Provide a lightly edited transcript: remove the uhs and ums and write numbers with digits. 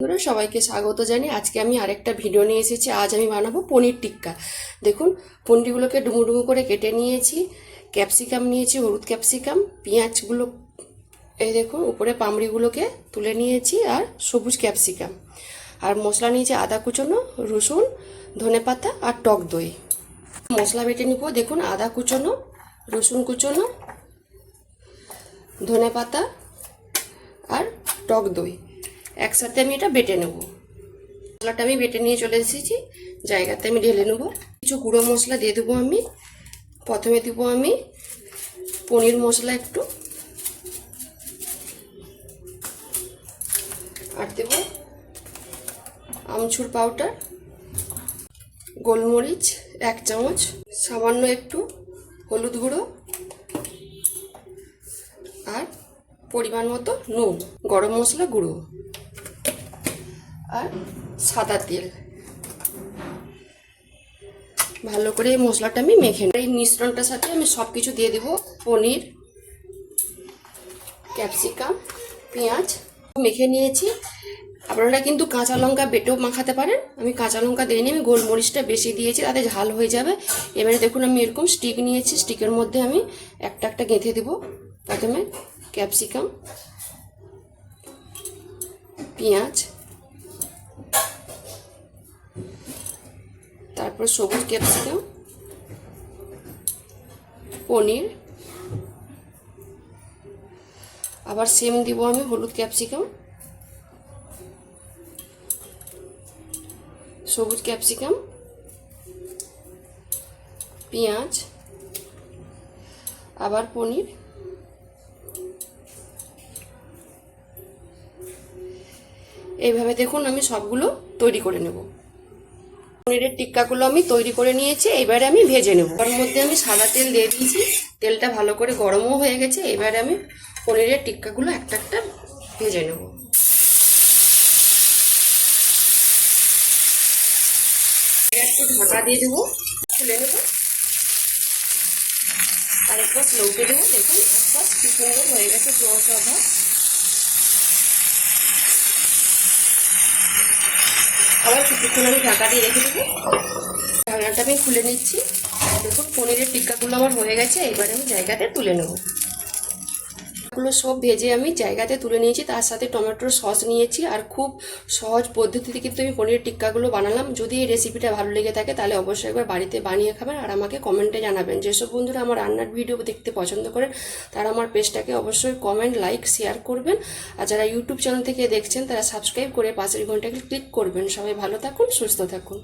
বন্ধুরা সবাইকে স্বাগত জানাই। আজকে আমি আরেকটা ভিডিও নিয়ে এসেছি। আজ আমি বানাবো পনির টিক্কা। দেখুন, পনিরগুলোকে ডুমো ডুমো করে কেটে নিয়েছি, ক্যাপসিকাম নিয়েছি, হলুদ ক্যাপসিকাম, পেঁয়াজগুলো এই দেখুন উপরে পামড়িগুলোকে তুলে নিয়েছি, আর সবুজ ক্যাপসিকাম, আর মশলা নিয়েছি আদা কুচোনো, রসুন, ধনেপাতা আর টক দই। মশলা বেটে নিব। দেখুন, আদা কুচোনো, রসুন কুচোনো, ধনেপাতা আর টক দই একসাথে আমি এটা বেটে নেব। মশলাটা আমি বেটে নিয়ে চলে এসেছি, জায়গাতে আমি ঢেলে নেব। কিছু গুঁড়ো মশলা দিয়ে দেবো আমি। প্রথমে দেবো আমি পনির মশলা একটু, আর দেবো আমচুর পাউডার, গোলমরিচ 1 চামচ, সামান্য একটু হলুদ গুঁড়ো, আর পরিমাণ মতো নুন, গরম মশলা গুঁড়ো, আর সাদা তেল। ভালো করে এই মশলাটা আমি মেখে নেব। এই মিশ্রণটার সাথে আমি সব কিছু দিয়ে দেবো। পনির, ক্যাপসিকাম, পেঁয়াজ মেখে নিয়েছি। আপনারা কিন্তু কাঁচা লঙ্কা বেটেও মাখাতে পারেন। আমি কাঁচা লঙ্কা দিইনি, আমি গোলমরিচটা বেশি দিয়েছি, তাতে ঝাল হয়ে যাবে। এবারে দেখুন, আমি এরকম স্টিক নিয়েছি, স্টিকের মধ্যে আমি একটা একটা গেঁথে দেবো। প্রথমে ক্যাপসিকাম, পেঁয়াজ, তারপর সবুজ ক্যাপসিকাম, পনির, আবার সেম দিব আমি হলুদ ক্যাপসিকাম, সবুজ ক্যাপসিকাম, পেঁয়াজ, আবার পনির। এইভাবে দেখুন আমি সবগুলো তৈরি করে নেব। পনিরের টিক্কাগুলো আমি তৈরি করে নিয়েছি, এবারে আমি ভেজে নেব। তার মধ্যে আমি সাদা তেল দিয়ে দিয়েছি, তেলটা ভালো করে গরমও হয়ে গেছে। এবারে আমি পনিরের টিক্কাগুলো একটা একটা ভেজে নেব। একটু ঢাকা দিয়ে দেবো, খুলে নেব, আর একটু স্লোতে দেবো। দেখুন একটা কি সুন্দর হয়ে গেছে জলটা ভাব। আবার কিছুক্ষণ আমি ঢাকা দিয়ে রেখে দেবো। ঢাকনাটা আমি খুলে নিচ্ছি। দেখুন পনিরের টিক্কাগুলো আমার হয়ে গেছে। এবারে আমি জায়গাতে তুলে নেব। এগুলো সব ভেজে আমি জায়গাতে তুলে নিয়েছি। তার সাথে টমেটোর সস নিয়েছি, আর খুব সহজ পদ্ধতিতে কিন্তু আমি পনিরের টিক্কাগুলো বানালাম। যদি এই রেসিপিটা ভালো লেগে থাকে তাহলে অবশ্যই একবার বাড়িতে বানিয়ে খাবেন, আর আমাকে কমেন্টে জানাবেন। যেসব বন্ধুরা আমার রান্নার ভিডিও দেখতে পছন্দ করেন তারা আমার পেজটাকে অবশ্যই কমেন্ট, লাইক, শেয়ার করবেন। আর যারা ইউটিউব চ্যানেল থেকে দেখছেন তারা সাবস্ক্রাইব করে পাশের ঘন্টাকে ক্লিক করবেন। সবাই ভালো থাকুন, সুস্থ থাকুন।